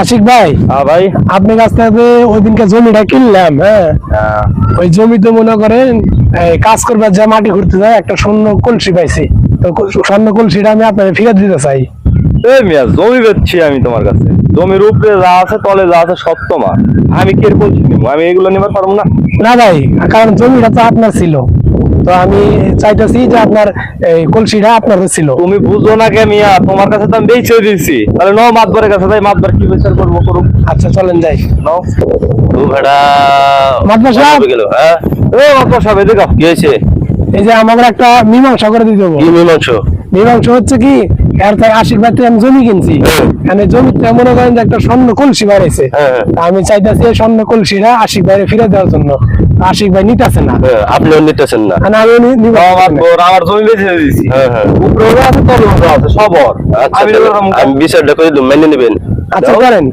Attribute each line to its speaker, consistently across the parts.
Speaker 1: আশিক ভাই,
Speaker 2: হ্যাঁ ভাই।
Speaker 1: আপনার কাছ থেকে ওই দিনকে জমিটা কিনলাম, হ্যাঁ, ওই জমিতে মনে করেন কাজ করবার যা মাটি ঘুরতে যায় একটা স্বর্ণ কলসি পাইছি, তো স্বর্ণ কলসিটা আমি আপনাকে ফেরত দিতে চাই।
Speaker 2: এই মিয়া, জমি বেচছি আমি তোমার কাছে। জমির উপরে যা আছে তলে যা আছে সব তোমার। আমি কি এর কলসি নিবো? আমি এগুলো নিবার পারবো না।
Speaker 1: না ভাই, কারণ জমিটা তো আপনার ছিল, তো আমি চাইতেছি যে আপনার এই কলসিটা আপনার ছিল।
Speaker 2: তুমি বুঝো না কে মিয়া, তোমার কাছে তো আমি বেচে দিয়েছি, তাহলে নাও মাতবরের কাছে যাই, মাতবার কি বিচার করবো করুক।
Speaker 1: আচ্ছা চলেন যাই।
Speaker 2: নাও তো ভেড়া
Speaker 1: মাতবার সাহেব
Speaker 2: গেল। হ্যাঁ ও মাতবার সাহেব, এদিকে কি হয়েছে?
Speaker 1: এই যে আমাদের একটা মীমাংসা করে দিতে হবে।
Speaker 2: কি মীমাংসা?
Speaker 1: মীমাংসা হচ্ছে কি, এর থেকে আশিক ভাই থেকে আমি জমি কিনছি, মানে জমিতে মনে করেন যে একটা স্বর্ণ কলসি বাড়াইছে, আমি চাইতেছি এই স্বর্ণ কলসিটা আশিক ভাইয়ের ফিরে দেওয়ার জন্য। আশিক ভাই নিতেছে না।
Speaker 2: আপনিও নিতেছেন না?
Speaker 1: মানে আমি নিব।
Speaker 2: আমার জমি বেঁচে দিয়েছি। উপরে আছে তলে আছে সবর। আমি বিচারটা করে দেব, মেনে নেবেন?
Speaker 1: আচ্ছা করেন।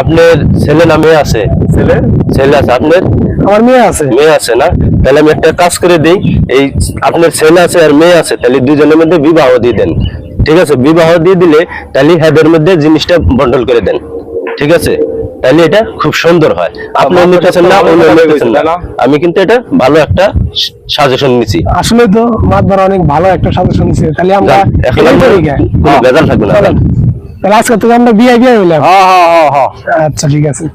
Speaker 2: আপনার ছেলে না মেয়ে আছে? ছেলে আছে আপনার?
Speaker 1: আমার মেয়ে আছে।
Speaker 2: মেয়ে আছে না? তাহলে আমি একটা কাজ করে দিই, এই আপনার ছেলে আছে আর মেয়ে আছে, তাহলে দুজনের মধ্যে বিবাহ দিয়ে দেন। ঠিক আছে, বিবাহ দিয়ে দিলে তাহলে হেদের মধ্যে জিনিসটা বন্টন করে দেন। ঠিক আছে, তাহলে এটা খুব সুন্দর হয়। আপনি নিতেছেন না, অন্য নিতেছেন না। আমি কিন্তু এটা ভালো একটা সাজেশন নিছি।
Speaker 1: আসলে তো মাতবার অনেক ভালো একটা সাজেশন দিচ্ছে, তাহলে আমরা
Speaker 2: এখন কোনো ভেজাল থাকবে না।
Speaker 1: তাহলে আজকে থেকে আমরা বিয়ে হইলাম।
Speaker 2: হ্যাঁ হ্যাঁ হ্যাঁ।
Speaker 1: আচ্ছা ঠিক আছে।